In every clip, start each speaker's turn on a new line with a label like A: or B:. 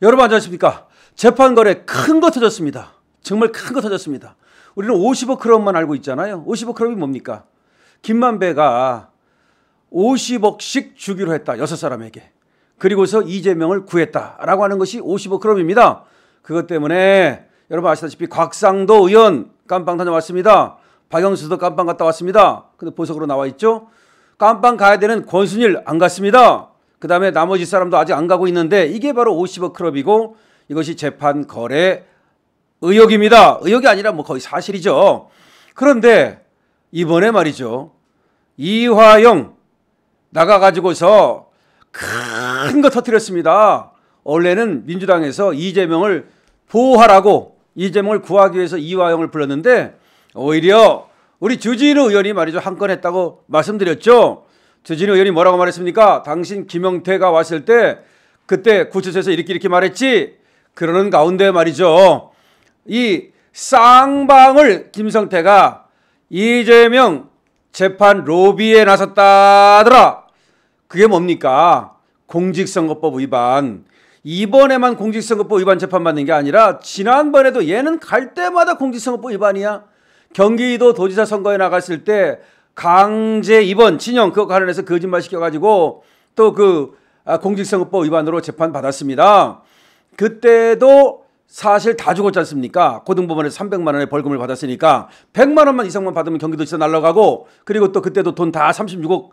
A: 여러분 안녕하십니까? 재판 거래 큰 거 터졌습니다. 정말 큰 거 터졌습니다. 우리는 50억 크롭만 알고 있잖아요. 50억 크롭이 뭡니까? 김만배가 50억씩 주기로 했다. 6사람에게. 그리고서 이재명을 구했다라고 하는 것이 50억 크롭입니다. 그것 때문에 여러분 아시다시피 곽상도 의원 깜빵 다녀왔습니다. 박영수도 깜빵 갔다 왔습니다. 근데 보석으로 나와 있죠. 깜빵 가야 되는 권순일 안 갔습니다. 그 다음에 나머지 사람도 아직 안 가고 있는데 이게 바로 50억 크롭이고 이것이 재판 거래 의혹입니다. 의혹이 아니라 뭐 거의 사실이죠. 그런데 이번에 말이죠. 이화영 나가가지고서 큰 거 터뜨렸습니다. 원래는 민주당에서 이재명을 보호하라고 이재명을 구하기 위해서 이화영을 불렀는데 오히려 우리 주진우 의원이 말이죠. 한 건 했다고 말씀드렸죠. 주진우 의원이 뭐라고 말했습니까? 당신 김영태가 왔을 때 그때 구치소에서 이렇게 말했지. 그러는 가운데 말이죠. 이 쌍방울 김성태가 이재명 재판 로비에 나섰다더라. 그게 뭡니까? 공직선거법 위반. 이번에만 공직선거법 위반 재판받는 게 아니라 지난번에도 얘는 갈 때마다 공직선거법 위반이야. 경기도 도지사 선거에 나갔을 때 강제 입원, 친형 그거 관련해서 거짓말 시켜가지고 또 그 공직선거법 위반으로 재판받았습니다. 그때도 사실 다 죽었지 않습니까? 고등법원에서 300만 원의 벌금을 받았으니까 100만 원만 이상만 받으면 경기도지사 날라가고 그리고 또 그때도 돈 다 36억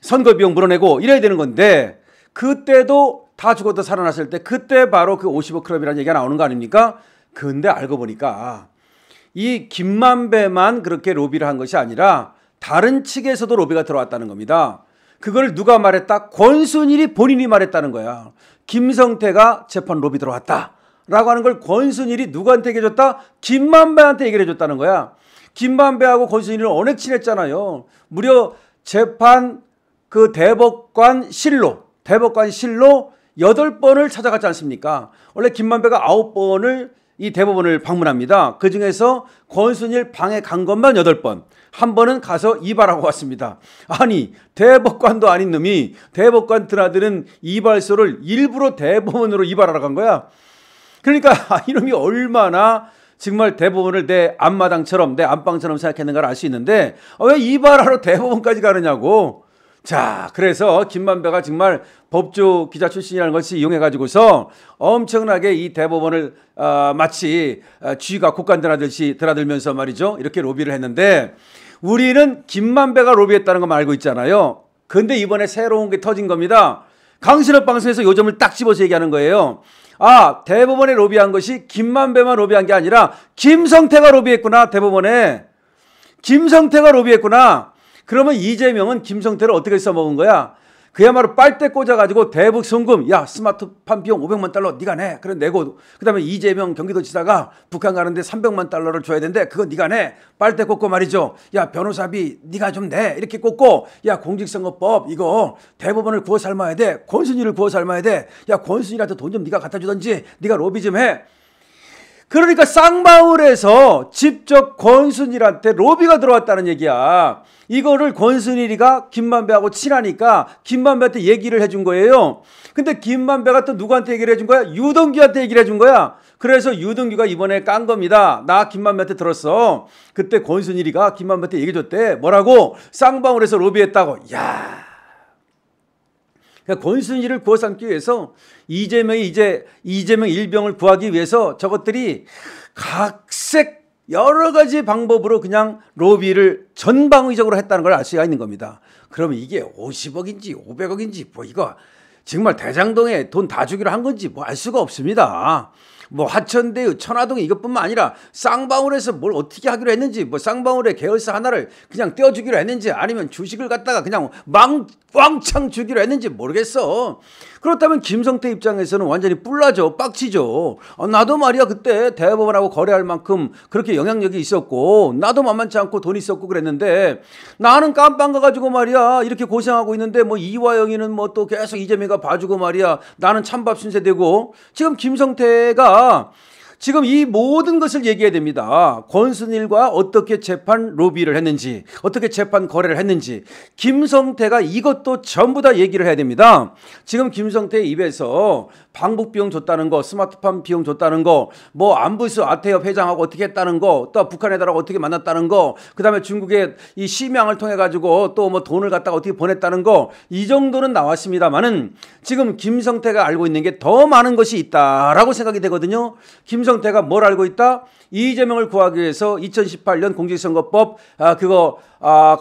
A: 선거 비용 물어내고 이래야 되는 건데 그때도 다 죽었다 살아났을 때 그때 바로 그 50억 클럽이라는 얘기가 나오는 거 아닙니까? 근데 알고 보니까 이 김만배만 그렇게 로비를 한 것이 아니라 다른 측에서도 로비가 들어왔다는 겁니다. 그걸 누가 말했다? 권순일이 본인이 말했다는 거야. 김성태가 재판 로비 들어왔다라고 하는 걸 권순일이 누구한테 얘기해줬다? 김만배한테 얘기를 해줬다는 거야. 김만배하고 권순일은 언액 친했잖아요. 무려 재판 그 대법관실로 8번을 찾아갔지 않습니까? 원래 김만배가 9번을 이 대법원을 방문합니다. 그중에서 권순일 방에 간 것만 8번. 한 번은 가서 이발하고 왔습니다. 아니 대법관도 아닌 놈이 대법관 드나드는 이발소를 일부러 대법원으로 이발하러 간 거야. 그러니까 이놈이 얼마나 정말 대법원을 내 앞마당처럼 내 안방처럼 생각했는가를 알 수 있는데 왜 이발하러 대법원까지 가느냐고. 자, 그래서 김만배가 정말 법조 기자 출신이라는 것을 이용해가지고서 엄청나게 이 대법원을 마치 쥐가 곡간 드나들면서 말이죠. 이렇게 로비를 했는데 우리는 김만배가 로비했다는 것만 알고 있잖아요. 근데 이번에 새로운 게 터진 겁니다. 강신업 방송에서 요점을 딱 집어서 얘기하는 거예요. 아, 대법원에 로비한 것이 김만배만 로비한 게 아니라 김성태가 로비했구나. 대법원에. 김성태가 로비했구나. 그러면 이재명은 김성태를 어떻게 써먹은 거야? 그야말로 빨대 꽂아가지고 대북 송금, 야 스마트폰 비용 500만 달러 네가 내. 그래 내고 그 다음에 이재명 경기도지사가 북한 가는데 300만 달러를 줘야 되는데 그거 네가 내. 빨대 꽂고 말이죠. 야 변호사비 네가 좀 내. 이렇게 꽂고 야 공직선거법 이거 대법원을 구워 삶아야 돼. 권순일을 구워 삶아야 돼. 야 권순일한테 돈 좀 네가 갖다 주던지 네가 로비 좀 해. 그러니까 쌍방울에서 직접 권순일한테 로비가 들어왔다는 얘기야. 이거를 권순일이가 김만배하고 친하니까 김만배한테 얘기를 해준 거예요. 근데 김만배가 또 누구한테 얘기를 해준 거야? 유동규한테 얘기를 해준 거야. 그래서 유동규가 이번에 깐 겁니다. 나 김만배한테 들었어. 그때 권순일이가 김만배한테 얘기해줬대. 뭐라고? 쌍방울에서 로비했다고. 야. 그러니까 권순일을 구워 삼기 위해서 이재명 일병을 구하기 위해서 저것들이 각색 여러 가지 방법으로 그냥 로비를 전방위적으로 했다는 걸 알 수가 있는 겁니다. 그러면 이게 50억인지 500억인지 뭐 이거 정말 대장동에 돈 다 주기로 한 건지 뭐 알 수가 없습니다. 뭐 화천대유, 천화동 이것뿐만 아니라 쌍방울에서 뭘 어떻게 하기로 했는지 뭐 쌍방울의 계열사 하나를 그냥 떼어주기로 했는지 아니면 주식을 갖다가 그냥 왕창 주기로 했는지 모르겠어. 그렇다면 김성태 입장에서는 완전히 뿔나죠. 빡치죠. 나도 말이야 그때 대법원하고 거래할 만큼 그렇게 영향력이 있었고 나도 만만치 않고 돈 있었고 그랬는데 나는 깜빵 가가지고 말이야 이렇게 고생하고 있는데 뭐 이화영이는 뭐 또 계속 이재명이가 봐주고 말이야 나는 찬밥 신세되고 지금 김성태가 지금 이 모든 것을 얘기해야 됩니다. 권순일과 어떻게 재판 로비를 했는지, 어떻게 재판 거래를 했는지, 김성태가 이것도 전부 다 얘기를 해야 됩니다. 지금 김성태 입에서 방북 비용 줬다는 거, 스마트팜 비용 줬다는 거, 뭐 안부수 아태협 회장하고 어떻게 했다는 거, 또 북한 애들하고 어떻게 만났다는 거, 그다음에 중국의 이 심양을 통해 가지고 또 뭐 돈을 갖다가 어떻게 보냈다는 거, 이 정도는 나왔습니다만은 지금 김성태가 알고 있는 게 더 많은 것이 있다라고 생각이 되거든요. 김성태가 뭘 알고 있다? 이재명을 구하기 위해서 2018년 공직선거법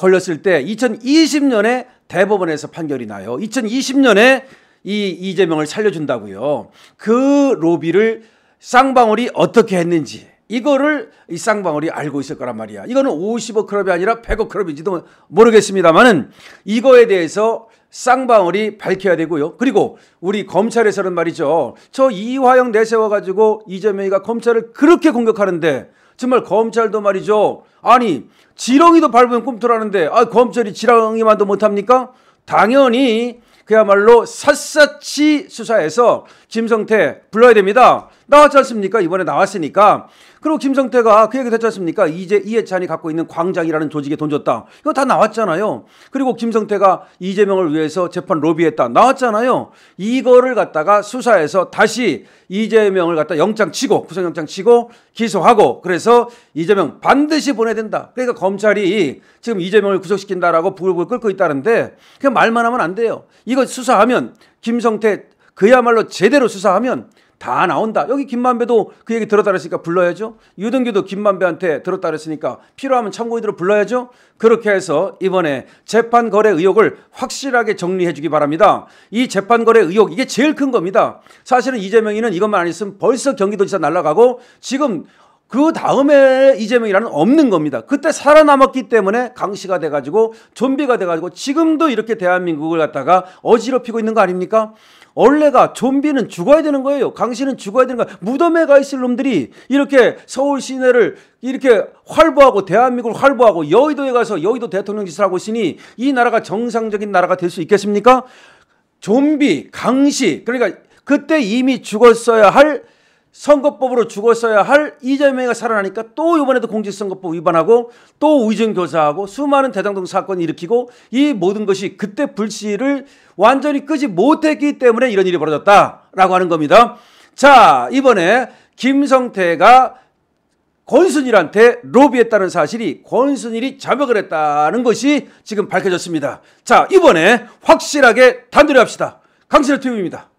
A: 걸렸을 때 2020년에 대법원에서 판결이 나요. 2020년에 이 이재명을 살려준다고요. 그 로비를 쌍방울이 어떻게 했는지 이거를 이 쌍방울이 알고 있을 거란 말이야. 이거는 50억 클럽이 아니라 100억 클럽인지도 모르겠습니다만은 이거에 대해서 쌍방울이 밝혀야 되고요. 그리고 우리 검찰에서는 말이죠. 저 이화영 내세워가지고 이재명이가 검찰을 그렇게 공격하는데 정말 검찰도 말이죠. 아니 지렁이도 밟으면 꿈틀하는데 검찰이 지렁이만도 못합니까? 당연히 그야말로 샅샅이 수사해서 김성태 불러야 됩니다. 나왔지 않습니까? 이번에 나왔으니까. 그리고 김성태가 그 얘기 했지 않습니까? 이해찬이 갖고 있는 광장이라는 조직에 돈 줬다. 이거 다 나왔잖아요. 그리고 김성태가 이재명을 위해서 재판 로비했다. 나왔잖아요. 이거를 갖다가 수사해서 다시 이재명을 갖다 영장 치고 구속영장 치고 기소하고 그래서 이재명 반드시 보내야 된다. 그러니까 검찰이 지금 이재명을 구속시킨다라고 부글부글 끓고 있다는데 그냥 말만 하면 안 돼요. 이거 수사하면 김성태 그야말로 제대로 수사하면 다 나온다. 여기 김만배도 그 얘기 들었다 그랬으니까 불러야죠. 유동규도 김만배한테 들었다 그랬으니까 필요하면 참고인들을 불러야죠. 그렇게 해서 이번에 재판 거래 의혹을 확실하게 정리해 주기 바랍니다. 이 재판 거래 의혹 이게 제일 큰 겁니다. 사실은 이재명이는 이것만 안 했으면 벌써 경기도지사 날아가고 지금 그 다음에 이재명이라는 없는 겁니다. 그때 살아남았기 때문에 강씨가 돼가지고 좀비가 돼가지고 지금도 이렇게 대한민국을 갖다가 어지럽히고 있는 거 아닙니까? 원래가 좀비는 죽어야 되는 거예요. 강씨는 죽어야 되는 거예요. 무덤에 가 있을 놈들이 이렇게 서울 시내를 이렇게 활보하고 대한민국을 활보하고 여의도에 가서 여의도 대통령 짓을 하고 있으니 이 나라가 정상적인 나라가 될 수 있겠습니까? 좀비, 강씨 그러니까 그때 이미 죽었어야 할 선거법으로 죽었어야 할 이재명이가 살아나니까 또 이번에도 공직선거법 위반하고 또 의정교사하고 수많은 대장동 사건을 일으키고 이 모든 것이 그때 불씨를 완전히 끄지 못했기 때문에 이런 일이 벌어졌다라고 하는 겁니다. 자, 이번에 김성태가 권순일한테 로비했다는 사실이 권순일이 자백을 했다는 것이 지금 밝혀졌습니다. 자, 이번에 확실하게 단도리 합시다. 강신의 TV입니다.